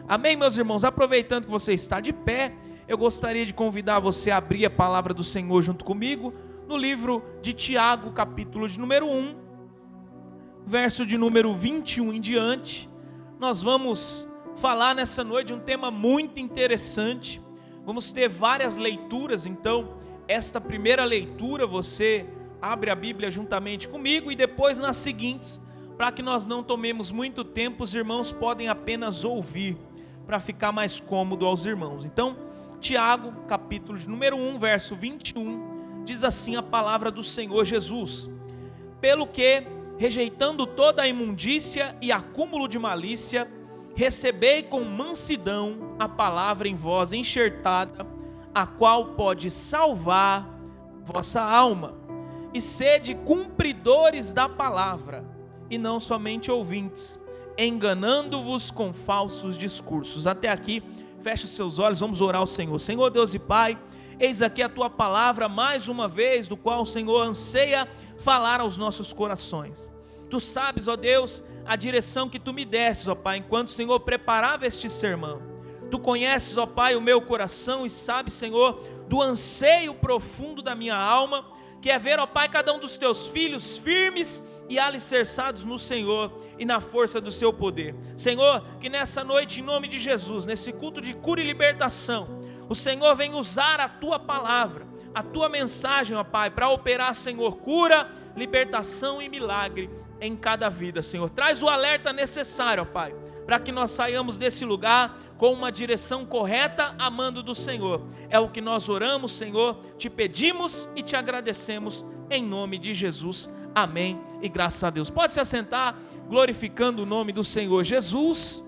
Amém, meus irmãos? Aproveitando que você está de pé, eu gostaria de convidar você a abrir a palavra do Senhor junto comigo, no livro de Tiago, capítulo de número 1, verso de número 21 em diante. Nós vamos falar nessa noite de um tema muito interessante. Vamos ter várias leituras, então esta primeira leitura você abre a Bíblia juntamente comigo e depois nas seguintes, para que nós não tomemos muito tempo, os irmãos podem apenas ouvir, para ficar mais cômodo aos irmãos. Então, Tiago, capítulo de número 1, verso 21, diz assim a palavra do Senhor Jesus: pelo que, rejeitando toda a imundícia e acúmulo de malícia, recebei com mansidão a palavra em vós enxertada, a qual pode salvar vossa alma, e sede cumpridores da palavra, e não somente ouvintes, enganando-vos com falsos discursos. Até aqui, feche os seus olhos, vamos orar ao Senhor. Senhor Deus e Pai, eis aqui a Tua palavra mais uma vez, do qual o Senhor anseia falar aos nossos corações. Tu sabes, ó Deus, a direção que Tu me destes, ó Pai, enquanto o Senhor preparava este sermão. Tu conheces, ó Pai, o meu coração e sabes, Senhor, do anseio profundo da minha alma, que é ver, ó Pai, cada um dos Teus filhos firmes e alicerçados no Senhor e na força do seu poder. Senhor, que nessa noite, em nome de Jesus, nesse culto de cura e libertação, o Senhor vem usar a Tua palavra, a Tua mensagem, ó Pai, para operar, Senhor, cura, libertação e milagre em cada vida, Senhor. Traz o alerta necessário, ó Pai, para que nós saiamos desse lugar com uma direção correta, amando do Senhor. É o que nós oramos, Senhor, te pedimos e te agradecemos em nome de Jesus. Amém e graças a Deus. Pode se assentar, glorificando o nome do Senhor Jesus.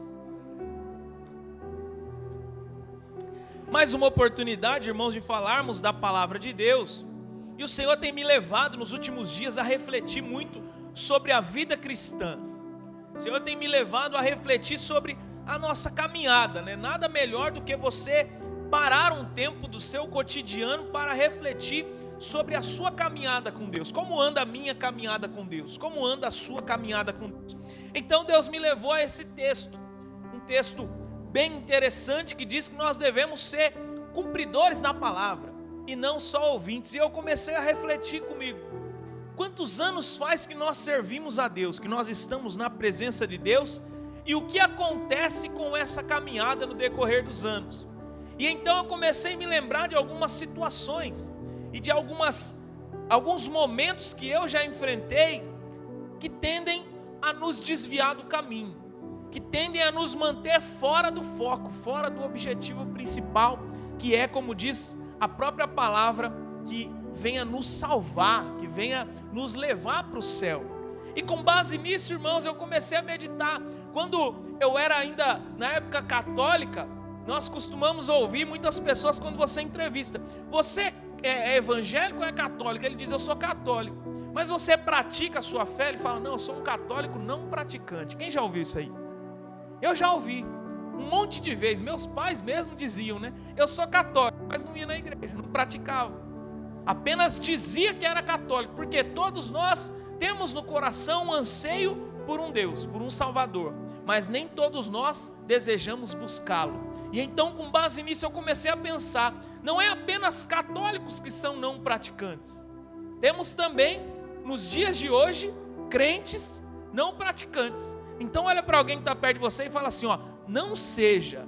Mais uma oportunidade, irmãos, de falarmos da palavra de Deus. E o Senhor tem me levado nos últimos dias a refletir muito sobre a vida cristã. O Senhor tem me levado a refletir sobre a nossa caminhada, né? Nada melhor do que você parar um tempo do seu cotidiano para refletir sobre a sua caminhada com Deus. Como anda a minha caminhada com Deus? Como anda a sua caminhada com Deus? Então Deus me levou a esse texto, um texto bem interessante que diz que nós devemos ser cumpridores da palavra e não só ouvintes. E eu comecei a refletir comigo: quantos anos faz que nós servimos a Deus, que nós estamos na presença de Deus, e o que acontece com essa caminhada no decorrer dos anos? E então eu comecei a me lembrar de algumas situações e de alguns momentos que eu já enfrentei, que tendem a nos desviar do caminho, que tendem a nos manter fora do foco, fora do objetivo principal, que é, como diz a própria palavra, que venha nos salvar, que venha nos levar para o céu. E com base nisso, irmãos, eu comecei a meditar. Quando eu era ainda na época católica, nós costumamos ouvir muitas pessoas, quando você entrevista: você é evangélico ou é católico? Ele diz: eu sou católico. Mas você pratica a sua fé? Ele fala: não, eu sou um católico não praticante. Quem já ouviu isso aí? Eu já ouvi um monte de vezes. Meus pais mesmo diziam, né? Eu sou católico, mas não ia na igreja, não praticava. Apenas dizia que era católico, porque todos nós temos no coração um anseio por um Deus, por um Salvador, mas nem todos nós desejamos buscá-lo. E então, com base nisso, eu comecei a pensar: não é apenas católicos que são não praticantes, temos também, nos dias de hoje, crentes não praticantes. Então olha para alguém que está perto de você e fala assim, ó: não seja,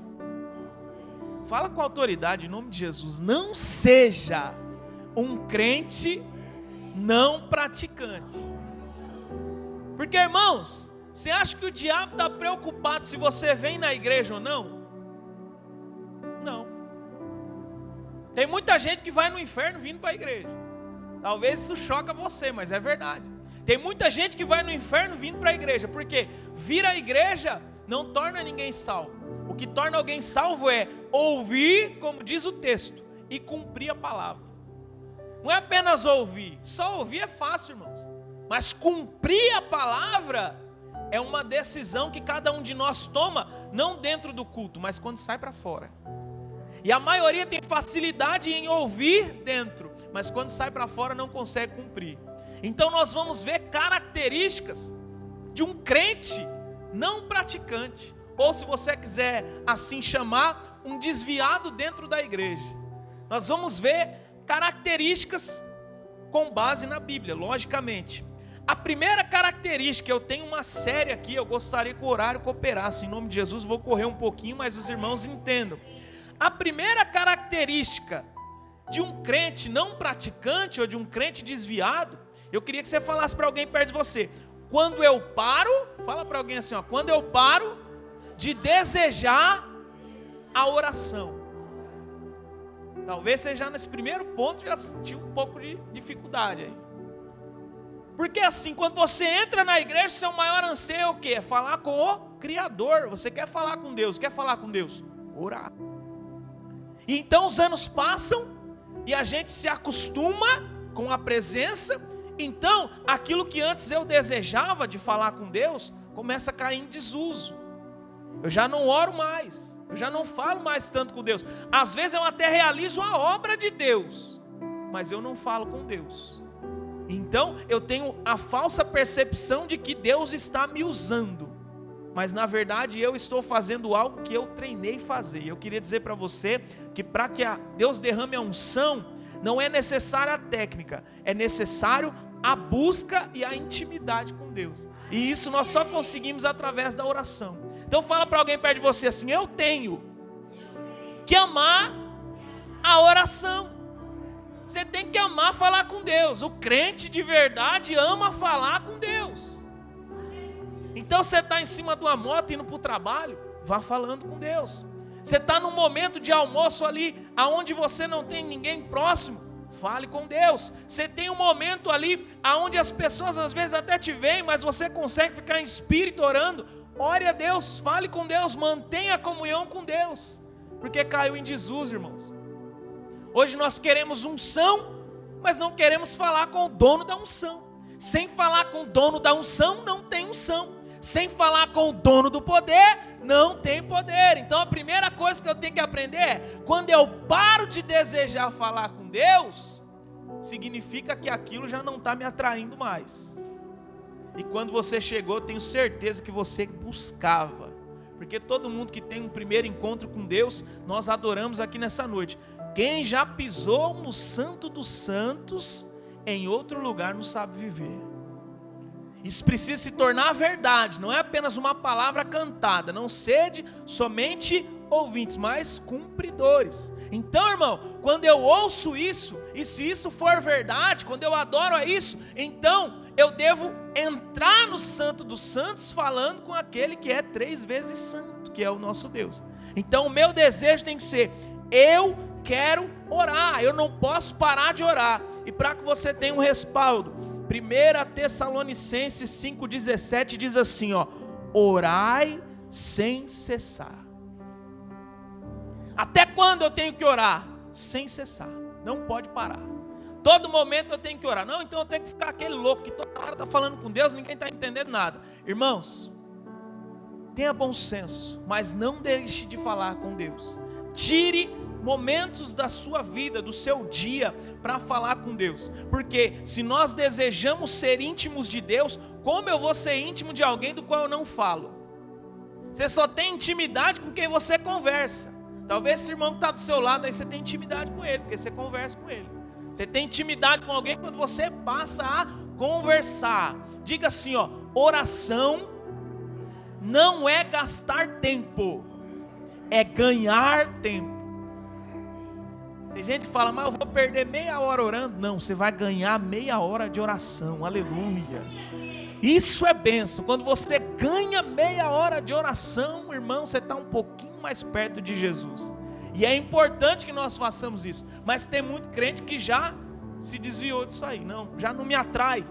fala com autoridade em nome de Jesus, não seja um crente não praticante. Porque, irmãos, você acha que o diabo está preocupado se você vem na igreja ou não? Não. Tem muita gente que vai no inferno vindo para a igreja. Talvez isso choca você, mas é verdade. Tem muita gente que vai no inferno vindo para a igreja, porque vir à igreja não torna ninguém salvo. O que torna alguém salvo é ouvir, como diz o texto, e cumprir a palavra. Não é apenas ouvir, só ouvir é fácil, irmãos, mas cumprir a palavra é uma decisão que cada um de nós toma, não dentro do culto, mas quando sai para fora. E a maioria tem facilidade em ouvir dentro, mas quando sai para fora não consegue cumprir. Então nós vamos ver características de um crente não praticante, ou se você quiser assim chamar, um desviado dentro da igreja. Nós vamos ver características com base na Bíblia, logicamente. A primeira característica, eu tenho uma série aqui, eu gostaria que o horário cooperasse, em nome de Jesus, vou correr um pouquinho, mas os irmãos entendam. A primeira característica de um crente não praticante ou de um crente desviado, eu queria que você falasse para alguém perto de você, quando eu paro, fala para alguém assim, ó, quando eu paro de desejar a oração. Talvez você já nesse primeiro ponto já sentiu um pouco de dificuldade aí. Porque assim, quando você entra na igreja, seu maior anseio é o quê? É falar com o Criador. Você quer falar com Deus, quer falar com Deus? Orar. E então os anos passam e a gente se acostuma com a presença. Então, aquilo que antes eu desejava de falar com Deus, começa a cair em desuso. Eu já não oro mais, eu já não falo mais tanto com Deus. Às vezes eu até realizo a obra de Deus, mas eu não falo com Deus. Então, eu tenho a falsa percepção de que Deus está me usando, mas na verdade eu estou fazendo algo que eu treinei fazer. Eu queria dizer para você que para que Deus derrame a unção, não é necessária a técnica, é necessário a busca e a intimidade com Deus. E isso nós só conseguimos através da oração. Então fala para alguém perto de você assim, eu tenho que amar a oração. Você tem que amar falar com Deus. O crente de verdade ama falar com Deus. Então você está em cima de uma moto indo para o trabalho, vá falando com Deus. Você está num momento de almoço ali, aonde você não tem ninguém próximo, fale com Deus. Você tem um momento ali, aonde as pessoas às vezes até te veem, mas você consegue ficar em espírito orando. Ore a Deus, fale com Deus, mantenha a comunhão com Deus. Porque caiu em desuso, irmãos. Hoje nós queremos unção, mas não queremos falar com o dono da unção. Sem falar com o dono da unção, não tem unção. Sem falar com o dono do poder, não tem poder. Então a primeira coisa que eu tenho que aprender é, quando eu paro de desejar falar com Deus, significa que aquilo já não está me atraindo mais. E quando você chegou, eu tenho certeza que você buscava. Porque todo mundo que tem um primeiro encontro com Deus, nós adoramos aqui nessa noite. Quem já pisou no Santo dos Santos, em outro lugar não sabe viver. Isso precisa se tornar verdade, não é apenas uma palavra cantada. Não sede somente ouvintes, mas cumpridores. Então, irmão, quando eu ouço isso, e se isso for verdade, quando eu adoro a isso, então eu devo entrar no Santo dos Santos falando com aquele que é 3 vezes santo, que é o nosso Deus. Então o meu desejo tem que ser, eu quero orar, eu não posso parar de orar. E para que você tenha um respaldo, 1 Tessalonicenses 5,17 diz assim, ó, orai sem cessar. Até quando eu tenho que orar? Sem cessar, não pode parar. Todo momento eu tenho que orar. Não, então eu tenho que ficar aquele louco que toda hora está falando com Deus, ninguém está entendendo nada. Irmãos, tenha bom senso, mas não deixe de falar com Deus. Tire momentos da sua vida, do seu dia, para falar com Deus. Porque se nós desejamos ser íntimos de Deus, como eu vou ser íntimo de alguém do qual eu não falo? Você só tem intimidade com quem você conversa. Talvez esse irmão que está do seu lado, aí você tem intimidade com ele, porque você conversa com ele. Você tem intimidade com alguém quando você passa a conversar. Diga assim, ó, oração não é gastar tempo, é ganhar tempo. Tem gente que fala, mas eu vou perder meia hora orando. Não, você vai ganhar meia hora de oração, aleluia. Isso é bênção. Quando você ganha meia hora de oração, irmão, você está um pouquinho mais perto de Jesus. E é importante que nós façamos isso. Mas tem muito crente que já se desviou disso aí. Não, já não me atrai.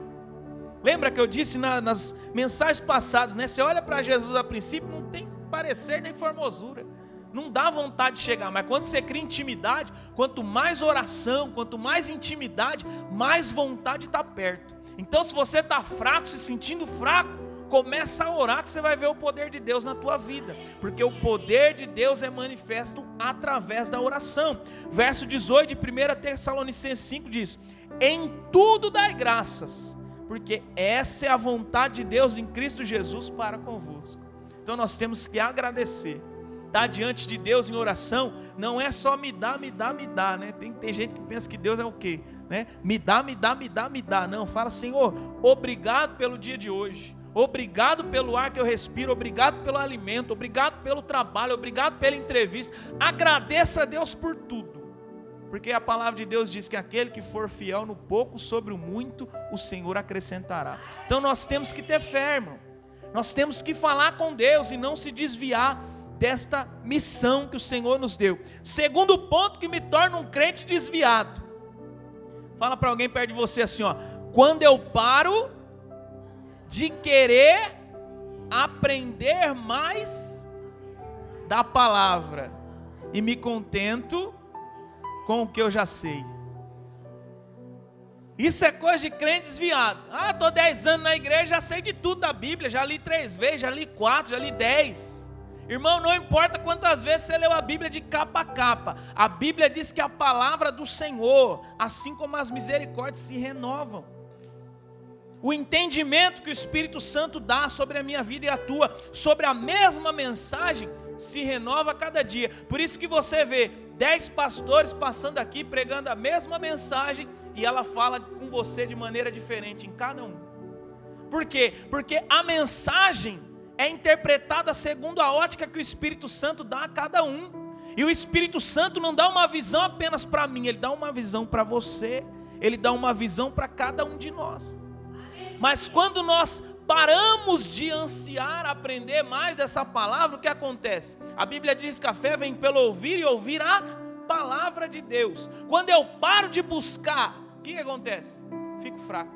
Lembra que eu disse nas mensagens passadas, né? Você olha para Jesus a princípio, não tem parecer nem formosura. Não dá vontade de chegar. Mas quando você cria intimidade, quanto mais oração, quanto mais intimidade, mais vontade está perto. Então se você está fraco, se sentindo fraco, começa a orar que você vai ver o poder de Deus na tua vida, porque o poder de Deus é manifesto através da oração. Verso 18 de 1 Tessalonicenses 5 diz, em tudo dai graças, porque essa é a vontade de Deus em Cristo Jesus para convosco. Então nós temos que agradecer. Estar diante de Deus em oração não é só me dá, né? Tem gente que pensa que Deus é o quê? Né? Me dá. Não, fala, Senhor, obrigado pelo dia de hoje. Obrigado pelo ar que eu respiro, obrigado pelo alimento, obrigado pelo trabalho, obrigado pela entrevista. Agradeça a Deus por tudo. Porque a palavra de Deus diz que aquele que for fiel no pouco, sobre o muito, o Senhor acrescentará. Então nós temos que ter fé, irmão. Nós temos que falar com Deus e não se desviar desta missão que o Senhor nos deu. Segundo ponto que me torna um crente desviado. Fala para alguém perto de você assim, ó. Quando eu paro de querer aprender mais da palavra e me contento com o que eu já sei. Isso é coisa de crente desviado. Estou 10 anos na igreja, já sei de tudo da Bíblia, já li 3 vezes, já li 4, já li 10. Irmão, não importa quantas vezes você leu a Bíblia de capa a capa, a Bíblia diz que a palavra do Senhor, assim como as misericórdias, se renovam. O entendimento que o Espírito Santo dá sobre a minha vida e a tua, sobre a mesma mensagem, se renova a cada dia. Por isso que você vê 10 pastores passando aqui, pregando a mesma mensagem, e ela fala com você de maneira diferente em cada um. Por quê? Porque a mensagem é interpretada segundo a ótica que o Espírito Santo dá a cada um. E o Espírito Santo não dá uma visão apenas para mim, ele dá uma visão para você, ele dá uma visão para cada um de nós. Mas quando nós paramos de ansiar aprender mais dessa palavra, o que acontece? A Bíblia diz que a fé vem pelo ouvir e ouvir a palavra de Deus. Quando eu paro de buscar, o que acontece? Fico fraco.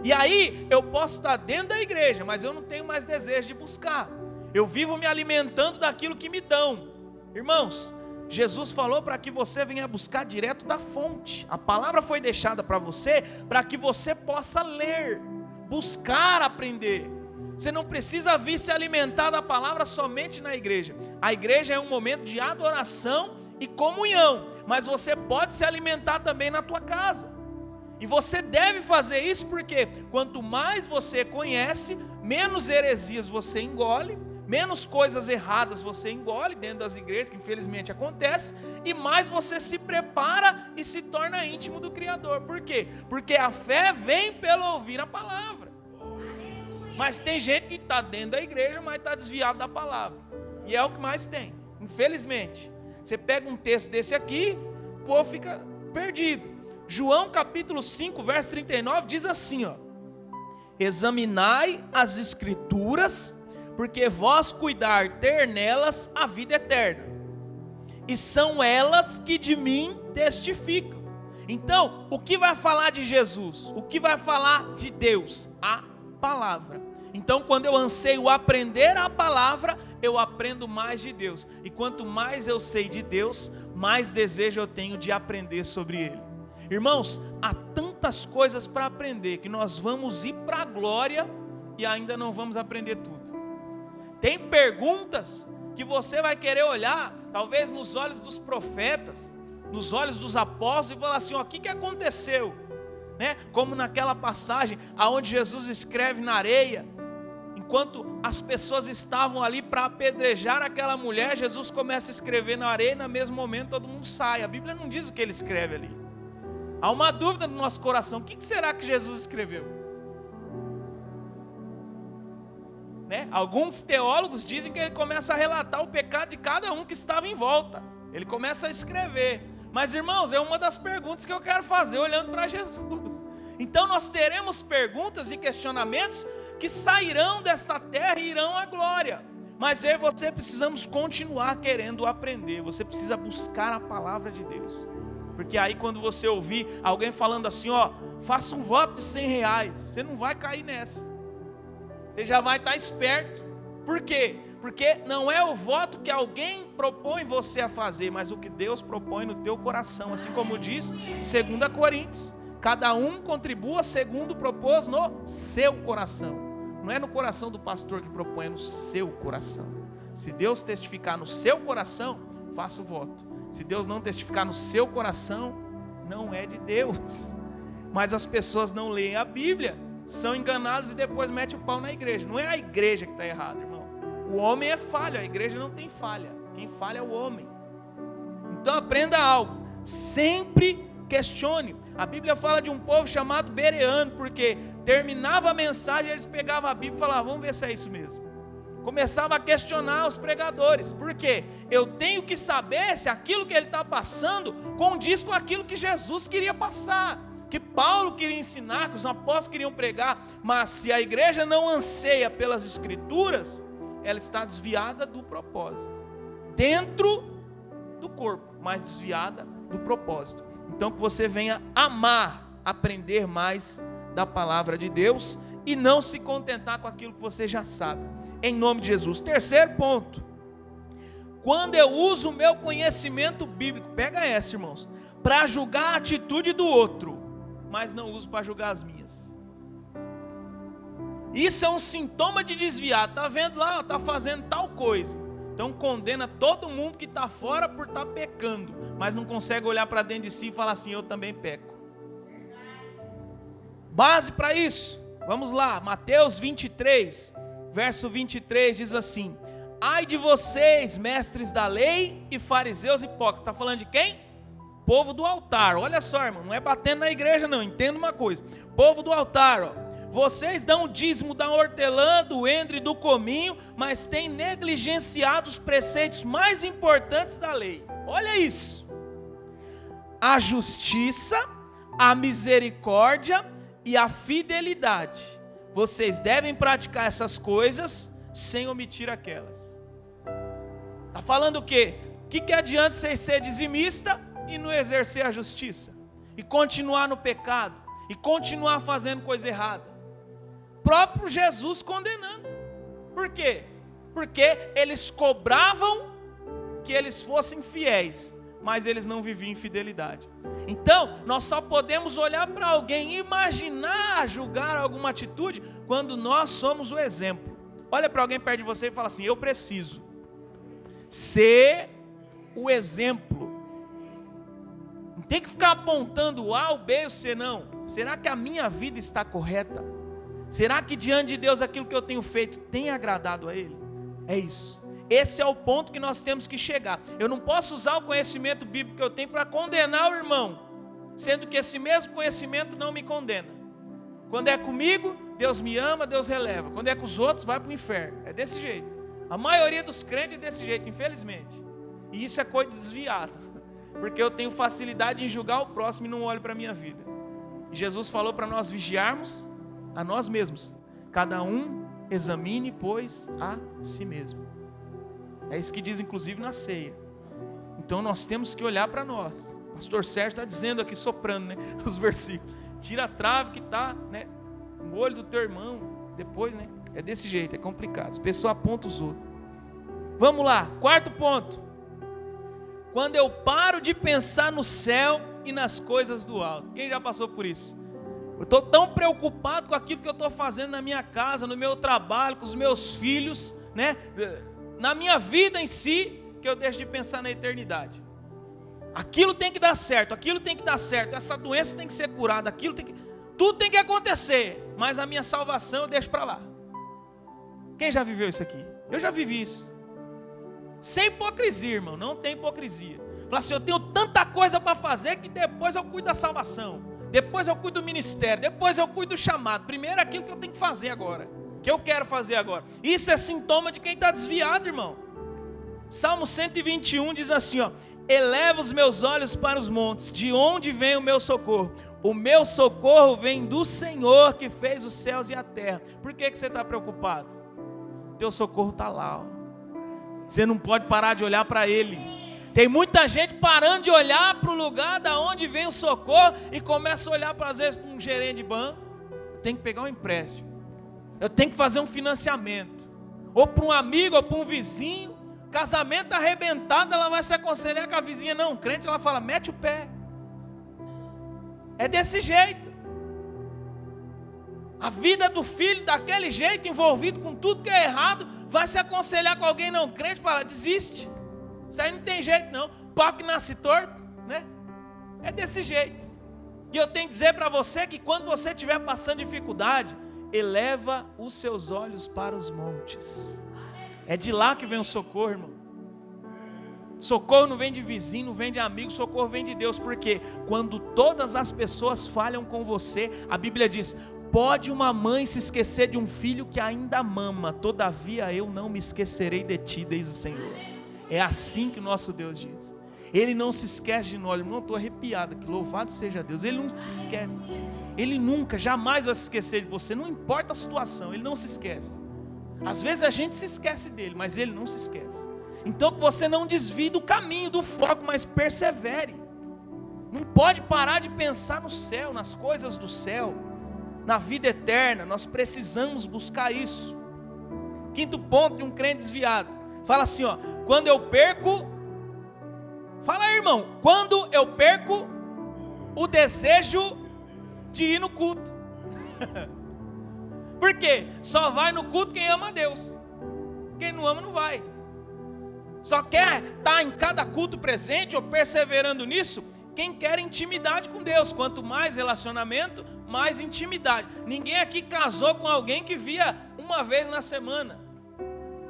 E aí eu posso estar dentro da igreja, mas eu não tenho mais desejo de buscar. Eu vivo me alimentando daquilo que me dão. Irmãos, Jesus falou para que você venha buscar direto da fonte. A palavra foi deixada para você, para que você possa ler, buscar aprender. Você não precisa vir se alimentar da palavra somente na igreja. A igreja é um momento de adoração e comunhão, mas você pode se alimentar também na tua casa. E você deve fazer isso porque quanto mais você conhece, menos heresias você engole, menos coisas erradas você engole dentro das igrejas, que infelizmente acontece, e mais você se prepara e se torna íntimo do Criador. Por quê? Porque a fé vem pelo ouvir a palavra. Mas tem gente que está dentro da igreja, mas está desviado da palavra. E é o que mais tem, infelizmente. Você pega um texto desse aqui, o povo fica perdido. João capítulo 5, verso 39 diz assim, ó: examinai as escrituras, porque vós cuidar ter nelas a vida eterna, e são elas que de mim testificam. Então, o que vai falar de Jesus? O que vai falar de Deus? A palavra. Então, quando eu anseio aprender a palavra, eu aprendo mais de Deus. E quanto mais eu sei de Deus, mais desejo eu tenho de aprender sobre Ele. Irmãos, há tantas coisas para aprender, que nós vamos ir para a glória e ainda não vamos aprender tudo. Tem perguntas que você vai querer olhar, talvez nos olhos dos profetas, nos olhos dos apóstolos, e falar assim, ó, o que aconteceu? Né? Como naquela passagem, onde Jesus escreve na areia, enquanto as pessoas estavam ali para apedrejar aquela mulher, Jesus começa a escrever na areia, e no mesmo momento todo mundo sai. A Bíblia não diz o que ele escreve ali. Há uma dúvida no nosso coração, o que será que Jesus escreveu? Né? Alguns teólogos dizem que ele começa a relatar o pecado de cada um que estava em volta. Ele começa a escrever. Mas irmãos, é uma das perguntas que eu quero fazer olhando para Jesus. Então nós teremos perguntas e questionamentos que sairão desta terra e irão à glória. Mas eu e você precisamos continuar querendo aprender. Você precisa buscar a palavra de Deus. Porque aí quando você ouvir alguém falando assim, ó, faça um voto de R$100, você não vai cair nessa. Você já vai estar esperto. Por quê? Porque não é o voto que alguém propõe você a fazer, mas o que Deus propõe no teu coração. Assim como diz 2 Coríntios, cada um contribua segundo propôs no seu coração. Não é no coração do pastor que propõe, é no seu coração. Se Deus testificar no seu coração, faça o voto. Se Deus não testificar no seu coração, não é de Deus. Mas as pessoas não leem a Bíblia, são enganadas e depois metem o pau na igreja. Não é a igreja que está errada, irmão. O homem é falho, a igreja não tem falha. Quem falha é o homem. Então aprenda algo. Sempre questione. A Bíblia fala de um povo chamado bereano, porque terminava a mensagem, eles pegavam a Bíblia e falavam, vamos ver se é isso mesmo. Começava a questionar os pregadores. Por quê? Eu tenho que saber se aquilo que ele está passando condiz com aquilo que Jesus queria passar, que Paulo queria ensinar, que os apóstolos queriam pregar. Mas se a igreja não anseia pelas escrituras, ela está desviada do propósito, dentro do corpo, mas desviada do propósito. Então que você venha amar, aprender mais da palavra de Deus e não se contentar com aquilo que você já sabe, em nome de Jesus. Terceiro ponto, quando eu uso o meu conhecimento bíblico, pega essa, irmãos, para julgar a atitude do outro, mas não uso para julgar as minhas. Isso é um sintoma de desviado. Está vendo lá, está fazendo tal coisa, então condena todo mundo que está fora por estar pecando, mas não consegue olhar para dentro de si e falar assim, eu também peco. Base para isso, vamos lá, Mateus 23, verso 23 diz assim, ai de vocês, mestres da lei e fariseus hipócritas. Está falando de quem? Povo do altar. Olha só, irmão, não é batendo na igreja não, entenda uma coisa, povo do altar, ó. Vocês dão o dízimo da hortelã, do endre e do cominho, mas têm negligenciado os preceitos mais importantes da lei. Olha isso. A justiça, a misericórdia e a fidelidade. Vocês devem praticar essas coisas sem omitir aquelas. Está falando o quê? O que adianta você ser dizimista e não exercer a justiça? E continuar no pecado? E continuar fazendo coisa errada? Próprio Jesus condenando. Por quê? Porque eles cobravam que eles fossem fiéis, mas eles não viviam em fidelidade. Então, nós só podemos olhar para alguém, imaginar, julgar alguma atitude, quando nós somos o exemplo. Olha para alguém perto de você e fala assim, eu preciso ser o exemplo. Não tem que ficar apontando o A, o B e o C, não. Será que a minha vida está correta? Será que diante de Deus aquilo que eu tenho feito tem agradado a Ele? É isso. Esse é o ponto que nós temos que chegar. Eu não posso usar o conhecimento bíblico que eu tenho para condenar o irmão, sendo que esse mesmo conhecimento não me condena. Quando é comigo, Deus me ama, Deus releva. Quando é com os outros, vai para o inferno. É desse jeito. A maioria dos crentes é desse jeito, infelizmente. E isso é coisa desviada, porque eu tenho facilidade em julgar o próximo e não olho para a minha vida. E Jesus falou para nós vigiarmos a nós mesmos. Cada um examine, pois, a si mesmo. É isso que diz inclusive na ceia. Então nós temos que olhar para nós. O pastor Sérgio está dizendo aqui, soprando, né, os versículos. Tira a trave que está, né, no olho do teu irmão. Depois, né, é desse jeito, é complicado. As pessoas apontam os outros. Vamos lá, quarto ponto. Quando eu paro de pensar no céu e nas coisas do alto. Quem já passou por isso? Eu estou tão preocupado com aquilo que eu estou fazendo na minha casa, no meu trabalho, com os meus filhos, né, na minha vida em si, que eu deixo de pensar na eternidade. Aquilo tem que dar certo, aquilo tem que dar certo, essa doença tem que ser curada, aquilo tem que... tudo tem que acontecer, mas a minha salvação eu deixo para lá. Quem já viveu isso aqui? Eu já vivi isso. Sem hipocrisia, irmão, não tem hipocrisia. Fala assim, eu tenho tanta coisa para fazer que depois eu cuido da salvação, depois eu cuido do ministério, depois eu cuido do chamado. Primeiro é aquilo que eu tenho que fazer agora, que eu quero fazer agora. Isso é sintoma de quem está desviado, irmão. Salmo 121 diz assim, ó, eleva os meus olhos para os montes, de onde vem o meu socorro? O meu socorro vem do Senhor que fez os céus e a terra. Por que você está preocupado? O teu socorro está lá, ó. Você não pode parar de olhar para Ele. Tem muita gente parando de olhar para o lugar da onde vem o socorro e começa a olhar, às vezes, para um gerente de banco. Tem que pegar um empréstimo. Eu tenho que fazer um financiamento. Ou para um amigo, ou para um vizinho. Casamento arrebentado, ela vai se aconselhar com a vizinha não crente, ela fala, mete o pé. É desse jeito. A vida do filho, daquele jeito, envolvido com tudo que é errado, vai se aconselhar com alguém não crente, fala, desiste. Isso aí não tem jeito não, pau que nasce torto, né? É desse jeito. E eu tenho que dizer para você que quando você estiver passando dificuldade, eleva os seus olhos para os montes. É de lá que vem o socorro, irmão. Socorro não vem de vizinho, não vem de amigo, socorro vem de Deus. Porque quando todas as pessoas falham com você, a Bíblia diz: pode uma mãe se esquecer de um filho que ainda mama, todavia eu não me esquecerei de ti, diz o Senhor. É assim que o nosso Deus diz. Ele não se esquece de nós. Irmão, eu estou arrepiado aqui, louvado seja Deus. Ele não se esquece. Ele nunca, jamais vai se esquecer de você, não importa a situação, Ele não se esquece. Às vezes a gente se esquece dele, mas Ele não se esquece. Então que você não desvie do caminho, do foco, mas persevere. Não pode parar de pensar no céu, nas coisas do céu, na vida eterna. Nós precisamos buscar isso. Quinto ponto de um crente desviado. Fala assim, ó: quando eu perco, fala aí, irmão, quando eu perco o desejo de ir no culto. Por quê? Só vai no culto quem ama a Deus. Quem não ama não vai. Só quer estar em cada culto presente ou perseverando nisso quem quer intimidade com Deus. Quanto mais relacionamento, mais intimidade. Ninguém aqui casou com alguém que via uma vez na semana,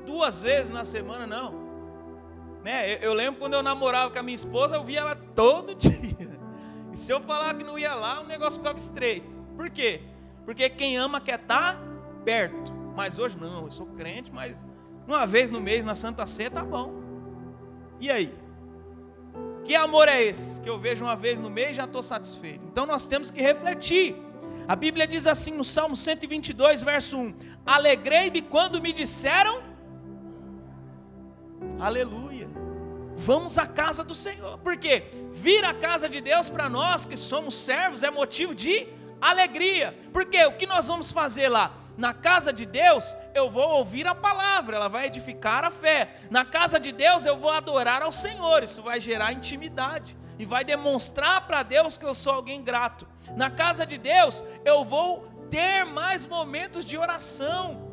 2 vezes na semana, não. Né? Eu lembro quando eu namorava com a minha esposa, eu via ela todo dia. E se eu falar que não ia lá, o negócio ficava estreito. Por quê? Porque quem ama quer estar perto. Mas hoje não, eu sou crente, mas uma vez no mês na Santa Ceia tá bom. E aí? Que amor é esse? Que eu vejo uma vez no mês e já estou satisfeito. Então nós temos que refletir. A Bíblia diz assim no Salmo 122, verso 1: alegrei-me quando me disseram, aleluia, vamos à casa do Senhor. Por quê? Vir à casa de Deus para nós que somos servos é motivo de alegria. Porque o que nós vamos fazer lá? Na casa de Deus eu vou ouvir a palavra, ela vai edificar a fé. Na casa de Deus eu vou adorar ao Senhor, isso vai gerar intimidade e vai demonstrar para Deus que eu sou alguém grato. Na casa de Deus eu vou ter mais momentos de oração.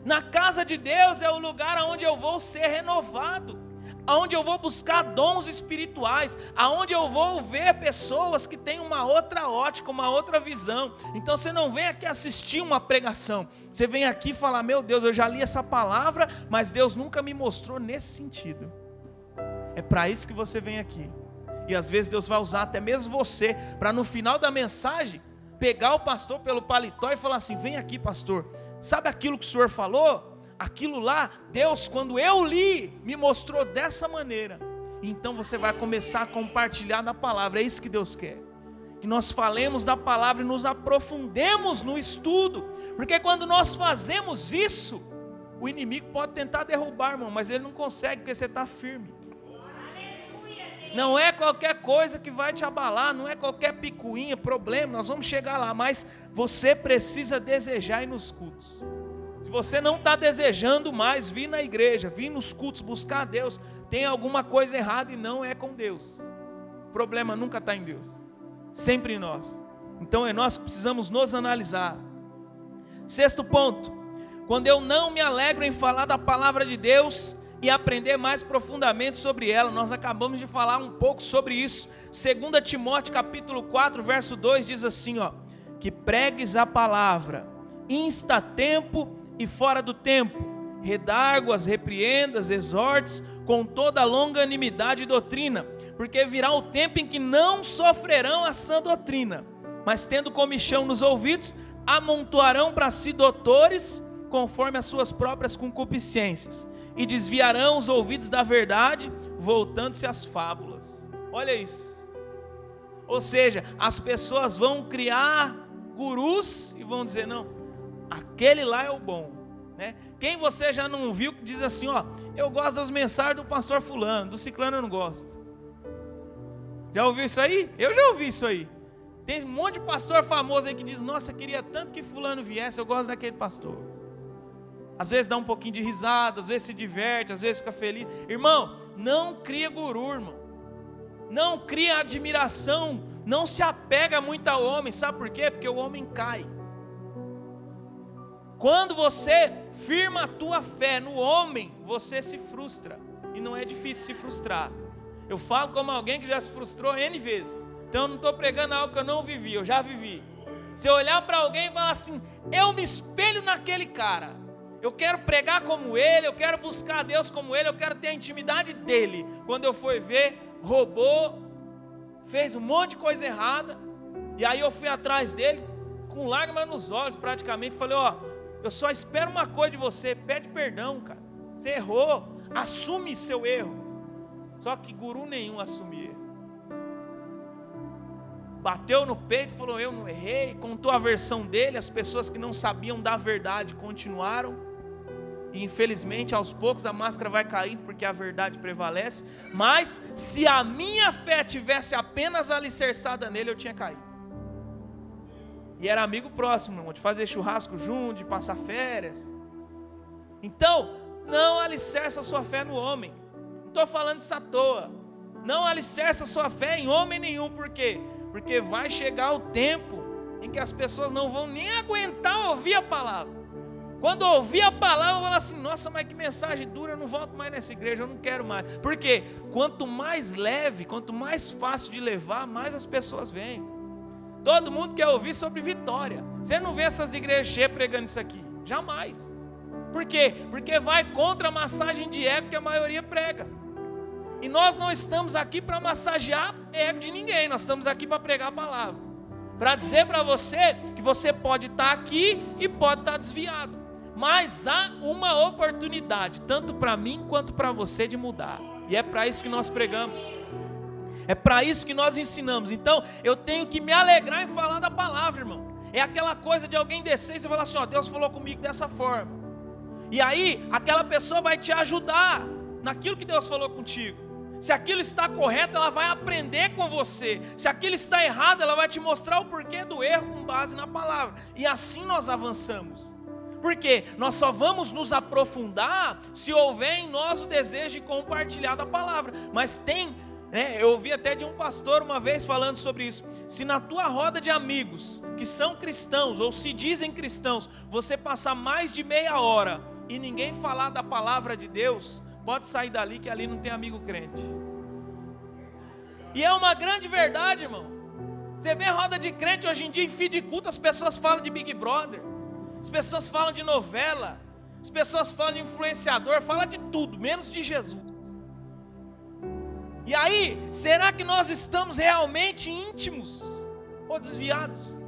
Na casa de Deus é o lugar onde eu vou ser renovado, aonde eu vou buscar dons espirituais, aonde eu vou ver pessoas que têm uma outra ótica, uma outra visão. Então você não vem aqui assistir uma pregação, você vem aqui falar: meu Deus, eu já li essa palavra, mas Deus nunca me mostrou nesse sentido. É para isso que você vem aqui. E às vezes Deus vai usar até mesmo você, para no final da mensagem, pegar o pastor pelo paletó e falar assim: vem aqui, pastor, sabe aquilo que o senhor falou? Aquilo lá, Deus, quando eu li, me mostrou dessa maneira. Então você vai começar a compartilhar da palavra. É isso que Deus quer, que nós falemos da palavra e nos aprofundemos no estudo. Porque quando nós fazemos isso, o inimigo pode tentar derrubar, irmão, mas ele não consegue, porque você está firme. Não é qualquer coisa que vai te abalar, não é qualquer picuinha, problema, nós vamos chegar lá. Mas você precisa desejar ir nos cultos. Se você não está desejando mais vir na igreja, vir nos cultos, buscar a Deus, tem alguma coisa errada e não é com Deus. O problema nunca está em Deus, sempre em nós. Então é nós que precisamos nos analisar. 6º ponto: quando eu não me alegro em falar da palavra de Deus e aprender mais profundamente sobre ela. Nós acabamos de falar um pouco sobre isso. 2 Timóteo capítulo 4, verso 2 diz assim, ó: que pregues a palavra, insta a tempo e fora do tempo, redarguas, repreendas, exortes com toda longanimidade e doutrina, porque virá o tempo em que não sofrerão a sã doutrina, mas tendo comichão nos ouvidos, amontoarão para si doutores, conforme as suas próprias concupiscências, e desviarão os ouvidos da verdade, voltando-se às fábulas. Olha isso. Ou seja, as pessoas vão criar gurus e vão dizer: não, aquele lá é o bom, né? Quem você já não viu que diz assim, ó: eu gosto das mensagens do pastor fulano, do ciclano eu não gosto. Já ouviu isso aí? Eu já ouvi isso aí. Tem um monte de pastor famoso aí que diz: nossa, queria tanto que fulano viesse, eu gosto daquele pastor. Às vezes dá um pouquinho de risada, às vezes se diverte, às vezes fica feliz. Irmão, não cria guru, irmão. Não cria admiração, não se apega muito ao homem. Sabe por quê? Porque o homem cai. Quando você firma a tua fé no homem, você se frustra. E não é difícil se frustrar. Eu falo como alguém que já se frustrou N vezes. Então eu não estou pregando algo que eu não vivi, eu já vivi. Se eu olhar para alguém e falar assim: eu me espelho naquele cara, Eu quero pregar como ele, eu quero buscar a Deus como ele, eu quero ter a intimidade dele. Quando eu fui ver, roubou, fez um monte de coisa errada. E aí eu fui atrás dele, com lágrimas nos olhos praticamente. Falei, eu só espero uma coisa de você, pede perdão, cara. Você errou, assume seu erro. Só que guru nenhum assume erro. Bateu no peito, falou, eu não errei. Contou a versão dele, as pessoas que não sabiam da verdade continuaram. E infelizmente aos poucos a máscara vai caindo porque a verdade prevalece. Mas se a minha fé tivesse apenas alicerçada nele, eu tinha caído. E era amigo próximo, irmão, de fazer churrasco junto, de passar férias. Então, não alicerça a sua fé no homem. Não estou falando isso à toa. Não alicerça a sua fé em homem nenhum. Por quê? Porque vai chegar o tempo em que as pessoas não vão nem aguentar ouvir a palavra. Quando ouvir a palavra, eu falo assim, nossa, mas que mensagem dura, eu não volto mais nessa igreja, eu não quero mais. Por quê? Quanto mais leve, quanto mais fácil de levar, mais as pessoas vêm. Todo mundo quer ouvir sobre vitória. Você não vê essas igrejas cheias pregando isso aqui. Jamais. Por quê? Porque vai contra a massagem de ego que a maioria prega. E nós não estamos aqui para massagear ego de ninguém. Nós estamos aqui para pregar a palavra. Para dizer para você que você pode estar aqui e pode estar desviado. Mas há uma oportunidade, tanto para mim quanto para você, de mudar. E é para isso que nós pregamos. É para isso que nós ensinamos. Então, eu tenho que me alegrar em falar da palavra, irmão. É aquela coisa de alguém descer e você falar assim, Deus falou comigo dessa forma. E aí, aquela pessoa vai te ajudar naquilo que Deus falou contigo. Se aquilo está correto, ela vai aprender com você. Se aquilo está errado, ela vai te mostrar o porquê do erro com base na palavra. E assim nós avançamos. Porque nós só vamos nos aprofundar se houver em nós o desejo de compartilhar da palavra. Mas tem, eu ouvi até de um pastor uma vez falando sobre isso. Se na tua roda de amigos que são cristãos ou se dizem cristãos, você passar mais de meia hora e ninguém falar da palavra de Deus, pode sair dali que ali não tem amigo crente. E é uma grande verdade, irmão. Você vê roda de crente hoje em dia em fim de culto, as pessoas falam de Big Brother. As pessoas falam de novela, as pessoas falam de influenciador, falam de tudo, menos de Jesus. E aí, será que nós estamos realmente íntimos ou desviados?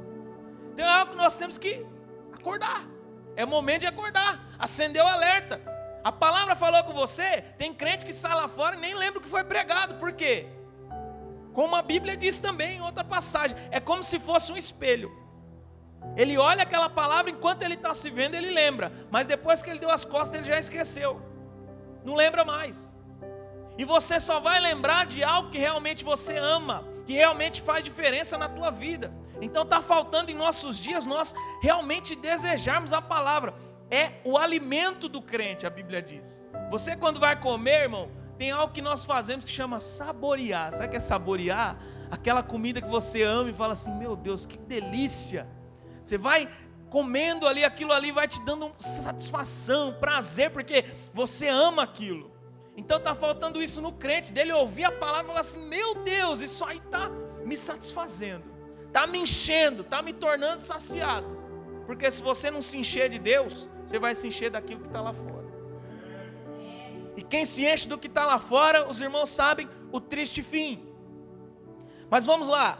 Então é algo que nós temos que acordar. É momento de acordar, acender o alerta. A palavra falou com você, tem crente que sai lá fora e nem lembra o que foi pregado. Por quê? Como a Bíblia diz também em outra passagem, é como se fosse um espelho. Ele olha aquela palavra, enquanto ele está se vendo, ele lembra. Mas depois que ele deu as costas, ele já esqueceu. Não lembra mais. E você só vai lembrar de algo que realmente você ama, que realmente faz diferença na tua vida. Então está faltando em nossos dias nós realmente desejarmos a palavra. É o alimento do crente, a Bíblia diz. Você quando vai comer, irmão, tem algo que nós fazemos que chama saborear. Sabe o que é saborear? Aquela comida que você ama e fala assim, meu Deus, que delícia. Você vai comendo ali, aquilo ali vai te dando satisfação, prazer, porque você ama aquilo. Então está faltando isso no crente, dele ouvir a palavra e falar assim, meu Deus, isso aí está me satisfazendo, está me enchendo, está me tornando saciado. Porque se você não se encher de Deus, você vai se encher daquilo que está lá fora. E quem se enche do que está lá fora, os irmãos sabem o triste fim. Mas vamos lá.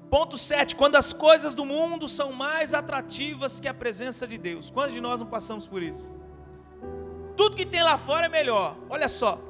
Ponto 7, quando as coisas do mundo são mais atrativas que a presença de Deus. Quantos de nós não passamos por isso? Tudo que tem lá fora é melhor. Olha só,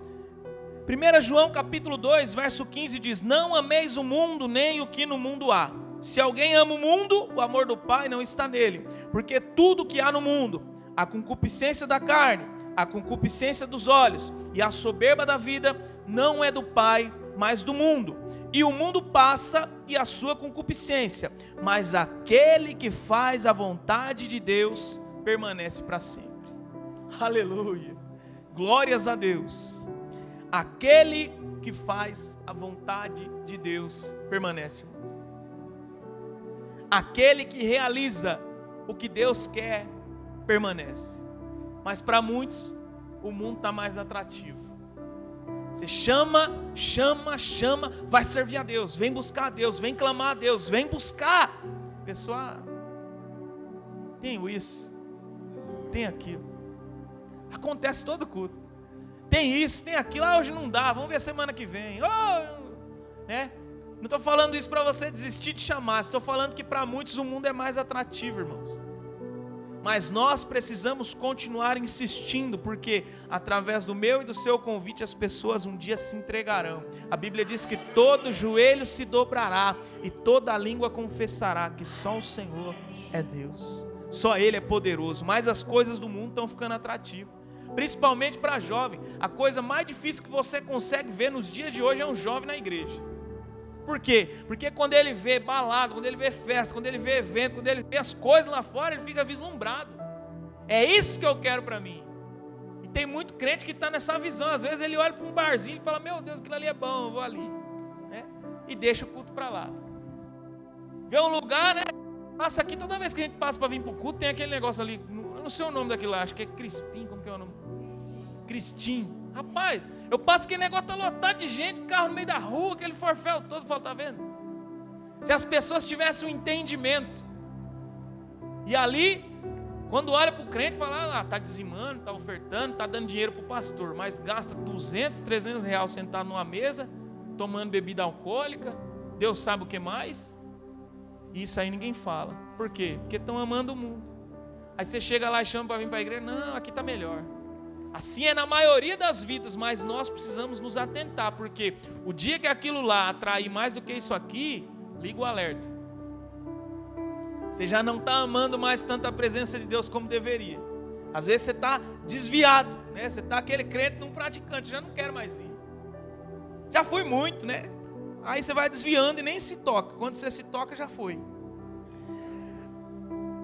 1 João capítulo 2, verso 15 diz, não ameis o mundo nem o que no mundo há. Se alguém ama o mundo, o amor do Pai não está nele. Porque tudo que há no mundo, a concupiscência da carne, a concupiscência dos olhos e a soberba da vida, não é do Pai, mas do mundo. E o mundo passa e a sua concupiscência, mas aquele que faz a vontade de Deus permanece para sempre. Aleluia, glórias a Deus. Aquele que faz a vontade de Deus permanece. Aquele que realiza o que Deus quer permanece. Mas para muitos o mundo está mais atrativo. Você chama, vai servir a Deus, vem buscar a Deus, vem clamar a Deus, vem buscar. Pessoal, tenho isso, tenho aquilo. Acontece todo culto. Tem isso, tem aquilo, hoje não dá, vamos ver semana que vem. Né? Não estou falando isso para você desistir de chamar, estou falando que para muitos o mundo é mais atrativo, irmãos. Mas nós precisamos continuar insistindo, porque através do meu e do seu convite as pessoas um dia se entregarão. A Bíblia diz que todo joelho se dobrará e toda língua confessará que só o Senhor é Deus. Só Ele é poderoso, mas as coisas do mundo estão ficando atrativas. Principalmente para jovem. A coisa mais difícil que você consegue ver nos dias de hoje é um jovem na igreja. Por quê? Porque quando ele vê balada, quando ele vê festa, quando ele vê evento, quando ele vê as coisas lá fora, ele fica vislumbrado. É isso que eu quero para mim. E tem muito crente que está nessa visão. Às vezes ele olha para um barzinho e fala, meu Deus, aquilo ali é bom, eu vou ali. Né? E deixa o culto para lá. Vê um lugar, né? Passa aqui, toda vez que a gente passa para vir para o culto, tem aquele negócio ali, eu não sei o nome daquilo lá, acho que é Crispim, como que é o nome? Cristim. Rapaz, eu passo aquele negócio, tá lotado de gente, carro no meio da rua, aquele forféu todo, eu falo, tá vendo? Se as pessoas tivessem um entendimento, e ali, quando olha para o crente, fala, tá dizimando, tá ofertando, tá dando dinheiro para o pastor, mas gasta 200, 300 reais sentado numa mesa, tomando bebida alcoólica, Deus sabe o que mais, isso aí ninguém fala. Por quê? Porque estão amando o mundo. Aí você chega lá e chama para vir para a igreja, não, aqui está melhor. Assim é na maioria das vidas, mas nós precisamos nos atentar, porque o dia que aquilo lá atrair mais do que isso aqui, liga o alerta. Você já não está amando mais tanto a presença de Deus como deveria. Às vezes você está desviado, né? Você está aquele crente num praticante, já não quero mais ir. Já fui muito, né? Aí você vai desviando e nem se toca. Quando você se toca, já foi.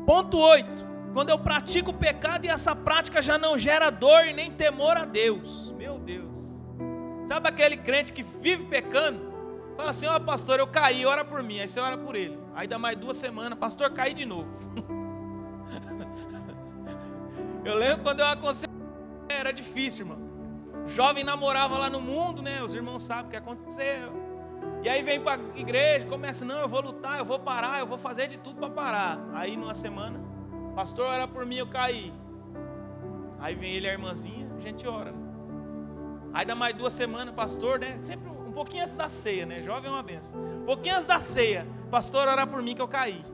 Ponto 8. Quando eu pratico o pecado e essa prática já não gera dor e nem temor a Deus. Meu Deus. Sabe aquele crente que vive pecando? Fala assim, pastor, eu caí, ora por mim. Aí você ora por ele. Aí dá mais 2 semanas, pastor, caí de novo. Eu lembro quando eu aconselhei, era difícil, irmão. O jovem namorava lá no mundo, né? Os irmãos sabem o que aconteceu. E aí vem para a igreja, começa, não, eu vou lutar, eu vou parar, eu vou fazer de tudo para parar. Aí numa semana, pastor, ora por mim, eu caí. Aí vem ele e a irmãzinha, a gente ora. Aí dá mais 2 semanas, pastor, né? Sempre um pouquinho antes da ceia, né? Jovem é uma benção. Um pouquinho antes da ceia, pastor, ora por mim que eu caí.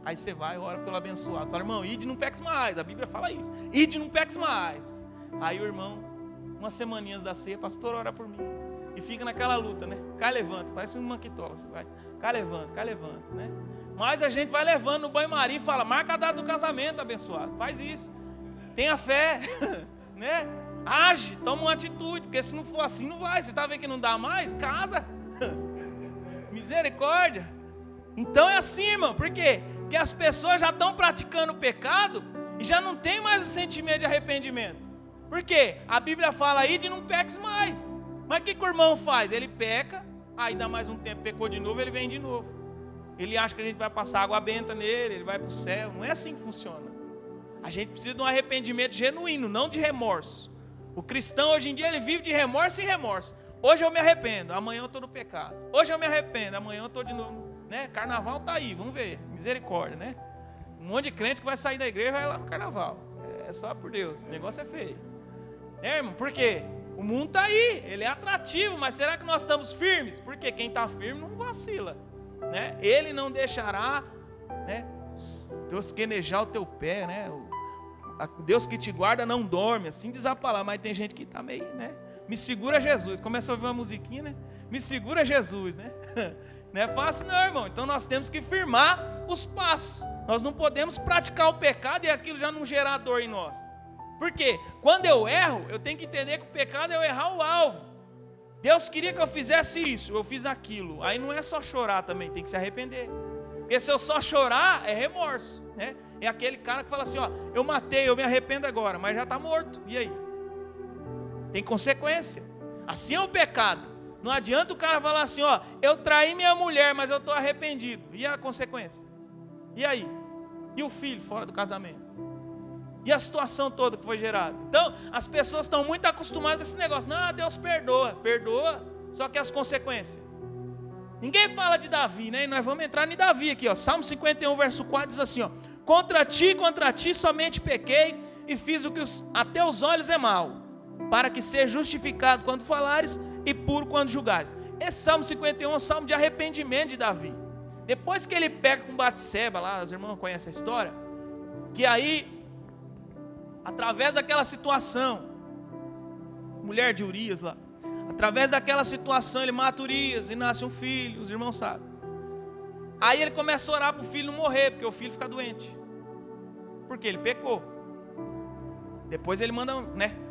Aí você vai, ora pelo abençoado. Fala, irmão, ide não peques mais. A Bíblia fala isso. Ide não peques mais. Aí o irmão, 1 semaninha antes da ceia, pastor, ora por mim. E fica naquela luta, né? Cai, levanta, parece um manquitola. Cai, levanta, né? Mas a gente vai levando no banho-maria e fala, marca a data do casamento, abençoado. Faz isso. Tenha fé, né? Age, toma uma atitude, porque se não for assim, não vai. Você está vendo que não dá mais? Casa. Misericórdia. Então é assim, irmão. Por quê? Porque as pessoas já estão praticando o pecado e já não tem mais o sentimento de arrependimento. Por quê? A Bíblia fala aí de não peques mais. Mas o que o irmão faz? Ele peca, aí dá mais um tempo, pecou de novo, ele vem de novo. Ele acha que a gente vai passar água benta nele, ele vai para o céu. Não é assim que funciona. A gente precisa de um arrependimento genuíno, não de remorso. O cristão hoje em dia ele vive de remorso em remorso. Hoje eu me arrependo, amanhã eu estou no pecado. Hoje eu me arrependo, amanhã eu estou de novo. Né? Carnaval está aí, vamos ver. Misericórdia, né? Um monte de crente que vai sair da igreja e vai lá no carnaval. É só por Deus, o negócio é feio. É, irmão, por quê? O mundo está aí, ele é atrativo, mas será que nós estamos firmes? Porque quem está firme não vacila, né? Ele não deixará, né, Deus quenejar o teu pé, né? Deus que te guarda não dorme, assim diz a palavra, mas tem gente que está meio, né? Me segura Jesus, começa a ouvir uma musiquinha, né? Me segura Jesus, né? Não é fácil não, irmão, então nós temos que firmar os passos, nós não podemos praticar o pecado e aquilo já não gerar dor em nós. Por quê? Quando eu erro, eu tenho que entender que o pecado é eu errar o alvo. Deus queria que eu fizesse isso, eu fiz aquilo. Aí não é só chorar também, tem que se arrepender. Porque se eu só chorar, é remorso, né? É aquele cara que fala assim, eu matei, eu me arrependo agora, mas já está morto. E aí? Tem consequência. Assim é o pecado. Não adianta o cara falar assim, eu traí minha mulher, mas eu estou arrependido. E a consequência? E aí? E o filho fora do casamento? E a situação toda que foi gerada. Então, as pessoas estão muito acostumadas com esse negócio. Não, Deus perdoa. Perdoa, só que as consequências. Ninguém fala de Davi, né? E nós vamos entrar em Davi aqui, Salmo 51, verso 4 diz assim, contra ti somente pequei e fiz o que até os olhos é mal, para que seja justificado quando falares e puro quando julgares. Esse Salmo 51 é um salmo de arrependimento de Davi. Depois que ele peca com Batseba, lá, os irmãos conhecem a história, que aí, através daquela situação, mulher de Urias lá, através daquela situação ele mata Urias e nasce um filho, os irmãos sabem. Aí ele começa a orar para o filho não morrer, porque o filho fica doente, porque ele pecou. Depois ele manda,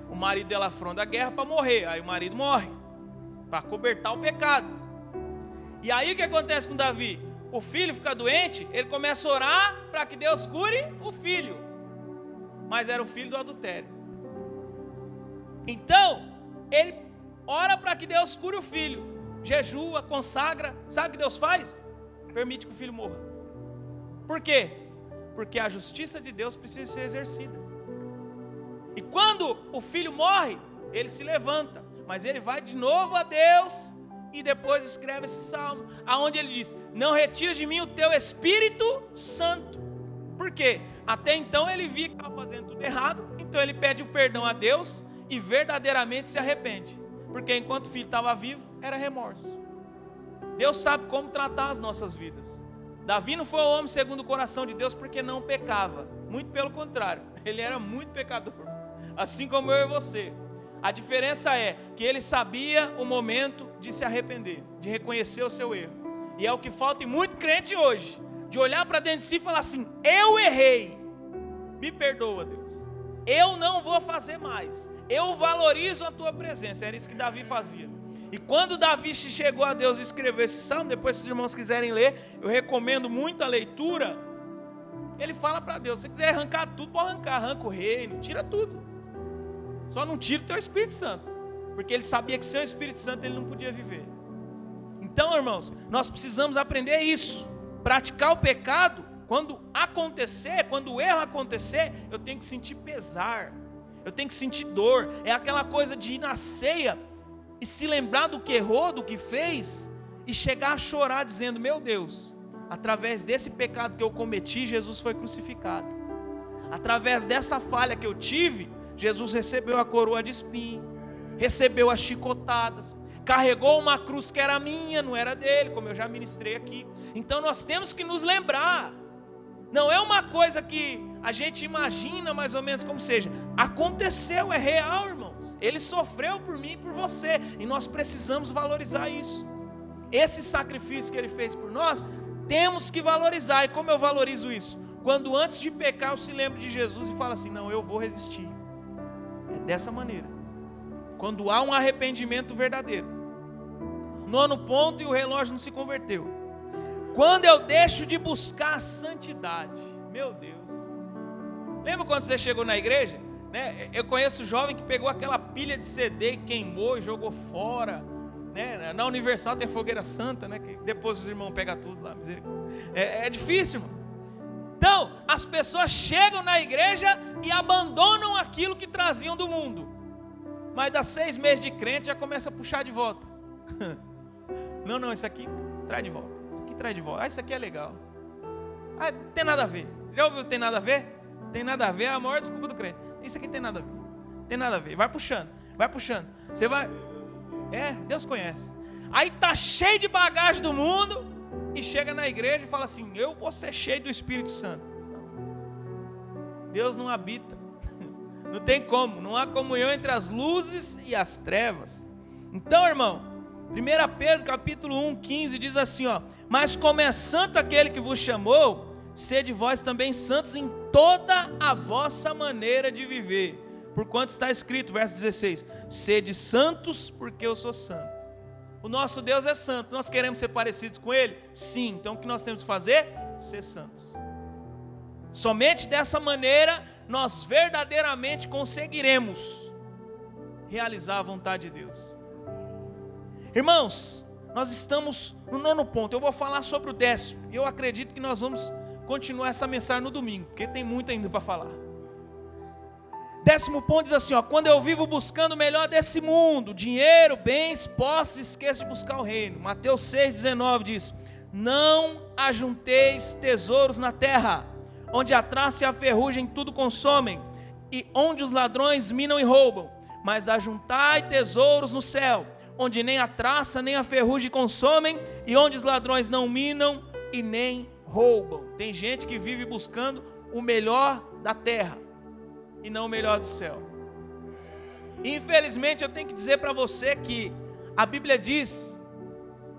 o marido dela afronta a guerra para morrer, aí o marido morre, para cobertar o pecado. E aí o que acontece com Davi? O filho fica doente, ele começa a orar para que Deus cure o filho, mas era o filho do adultério. Então, ele ora para que Deus cure o filho, jejua, consagra, sabe o que Deus faz? Permite que o filho morra. Por quê? Porque a justiça de Deus precisa ser exercida. E quando o filho morre, ele se levanta, mas ele vai de novo a Deus e depois escreve esse salmo, aonde ele diz: não retira de mim o teu Espírito Santo. Por quê? Até então ele via que estava fazendo tudo errado, então ele pede o perdão a Deus e verdadeiramente se arrepende, porque enquanto o filho estava vivo, era remorso. Deus sabe como tratar as nossas vidas. Davi não foi um homem segundo o coração de Deus porque não pecava, muito pelo contrário, ele era muito pecador, assim como eu e você. A diferença é que ele sabia o momento de se arrepender, de reconhecer o seu erro. E é o que falta em muito crente hoje, de olhar para dentro de si e falar assim: eu errei, me perdoa, Deus, eu não vou fazer mais, eu valorizo a tua presença. Era isso que Davi fazia. E quando Davi chegou a Deus e escreveu esse salmo, depois se os irmãos quiserem ler, eu recomendo muito a leitura. Ele fala para Deus: se você quiser arrancar tudo, pode arrancar, arranca o reino, tira tudo, só não tira o teu Espírito Santo, porque ele sabia que sem o Espírito Santo ele não podia viver. Então, irmãos, nós precisamos aprender isso, praticar o pecado. Quando acontecer, quando o erro acontecer, eu tenho que sentir pesar, eu tenho que sentir dor. É aquela coisa de ir na ceia e se lembrar do que errou, do que fez, e chegar a chorar dizendo: meu Deus, através desse pecado que eu cometi, Jesus foi crucificado. Através dessa falha que eu tive, Jesus recebeu a coroa de espinho, recebeu as chicotadas, carregou uma cruz que era minha, não era dele, como eu já ministrei aqui. Então nós temos que nos lembrar. Não é uma coisa que a gente imagina mais ou menos como seja. Aconteceu, é real, irmãos. Ele sofreu por mim e por você, e nós precisamos valorizar isso. Esse sacrifício que ele fez por nós, temos que valorizar. E como eu valorizo isso? Quando antes de pecar eu se lembro de Jesus e falo assim: não, eu vou resistir. É dessa maneira. Quando há um arrependimento verdadeiro. 9º ponto, e o relógio não se converteu. Quando eu deixo de buscar a santidade. Meu Deus. Lembra quando você chegou na igreja? Eu conheço jovem que pegou aquela pilha de CD e queimou e jogou fora. Na Universal tem fogueira santa, que depois os irmãos pegam tudo lá. É difícil, irmão. Então, as pessoas chegam na igreja e abandonam aquilo que traziam do mundo. Mas dá 6 meses de crente, já começa a puxar de volta. Não, isso aqui traz de volta. Isso aqui traz de volta. Isso aqui é legal. Tem nada a ver. Já ouviu tem nada a ver? Tem nada a ver, é a maior desculpa do crente. Isso aqui tem nada a ver. Tem nada a ver. Vai puxando. Você vai... Deus conhece. Aí tá cheio de bagagem do mundo e chega na igreja e fala assim: eu vou ser cheio do Espírito Santo. Não. Deus não habita. Não tem como. Não há comunhão entre as luzes e as trevas. Então, irmão, 1 Pedro capítulo 1:15 diz assim: mas como é santo aquele que vos chamou, sede vós também santos em toda a vossa maneira de viver. Porquanto está escrito, verso 16: sede santos, porque eu sou santo. O nosso Deus é santo. Nós queremos ser parecidos com Ele? Sim. Então o que nós temos que fazer? Ser santos. Somente dessa maneira nós verdadeiramente conseguiremos realizar a vontade de Deus. Irmãos, nós estamos no 9º ponto. Eu vou falar sobre o 10º. E eu acredito que nós vamos continuar essa mensagem no domingo, porque tem muito ainda para falar. 10º ponto diz assim: quando eu vivo buscando o melhor desse mundo, dinheiro, bens, posses, esqueço de buscar o reino. Mateus 6,19 diz: não ajunteis tesouros na terra, onde a traça e a ferrugem tudo consomem, e onde os ladrões minam e roubam, mas ajuntai tesouros no céu, onde nem a traça nem a ferrugem consomem, e onde os ladrões não minam e nem roubam. Tem gente que vive buscando o melhor da terra e não o melhor do céu. Infelizmente eu tenho que dizer para você que a Bíblia diz,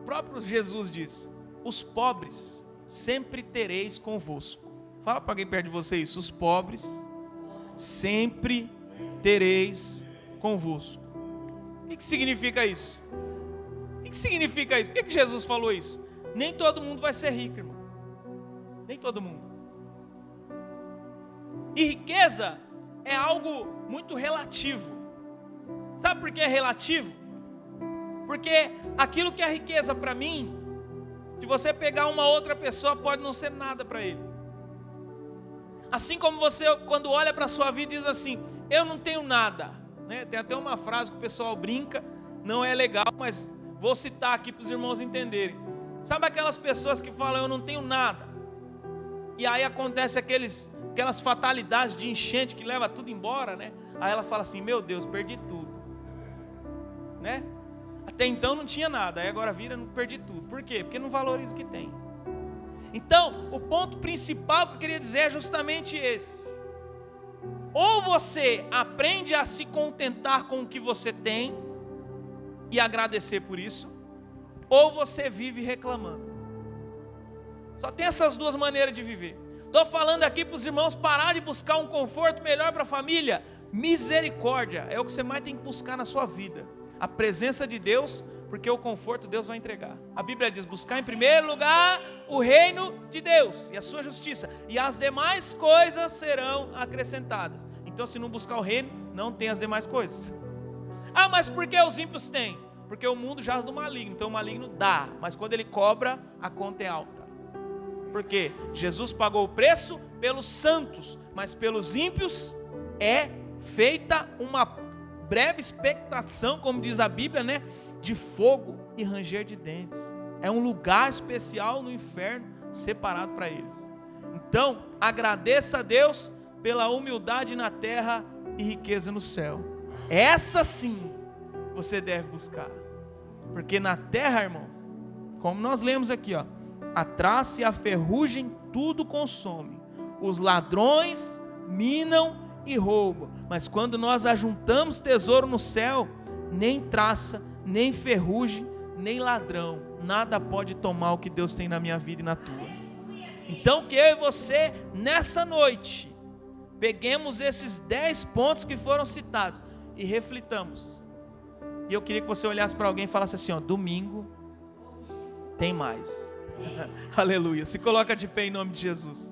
o próprio Jesus diz, os pobres sempre tereis convosco. Fala para alguém perto de você isso, os pobres sempre tereis convosco. O que significa isso? O que significa isso? Por que Jesus falou isso? Nem todo mundo vai ser rico, irmão. Nem todo mundo. E riqueza é algo muito relativo. Sabe por que é relativo? Porque aquilo que é riqueza para mim, se você pegar uma outra pessoa, pode não ser nada para ele. Assim como você, quando olha para a sua vida, diz assim, eu não tenho nada. Né? Tem até uma frase que o pessoal brinca, não é legal, mas vou citar aqui para os irmãos entenderem. Sabe aquelas pessoas que falam, eu não tenho nada? E aí acontece aquelas fatalidades de enchente que leva tudo embora, né? Aí ela fala assim, meu Deus, perdi tudo. Né? Até então não tinha nada, aí agora vira, não perdi tudo. Por quê? Porque não valoriza o que tem. Então, o ponto principal que eu queria dizer é justamente esse. Ou você aprende a se contentar com o que você tem e agradecer por isso, ou você vive reclamando. Só tem essas duas maneiras de viver. Estou falando aqui para os irmãos parar de buscar um conforto melhor para a família. Misericórdia é o que você mais tem que buscar na sua vida. A presença de Deus, porque o conforto Deus vai entregar. A Bíblia diz, buscar em primeiro lugar o reino de Deus e a sua justiça, e as demais coisas serão acrescentadas. Então se não buscar o reino, não tem as demais coisas. Ah, mas por que os ímpios têm? Porque o mundo jaz do maligno, então o maligno dá, mas quando ele cobra, a conta é alta. Porque Jesus pagou o preço pelos santos, mas pelos ímpios é feita uma breve expectação, como diz a Bíblia, né? De fogo e ranger de dentes. É um lugar especial no inferno separado para eles. Então, agradeça a Deus pela humildade na terra e riqueza no céu. Essa sim você deve buscar. Porque na terra, irmão, como nós lemos aqui, ó, a traça e a ferrugem tudo consome. Os ladrões minam e roubam. Mas quando nós ajuntamos tesouro no céu, nem traça, nem ferrugem, nem ladrão, nada pode tomar o que Deus tem na minha vida e na tua. Então que eu e você, nessa noite, peguemos esses 10 pontos que foram citados e reflitamos. E eu queria que você olhasse para alguém e falasse assim, ó, domingo tem mais. Aleluia. Se coloca de pé em nome de Jesus.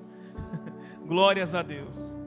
Glórias a Deus.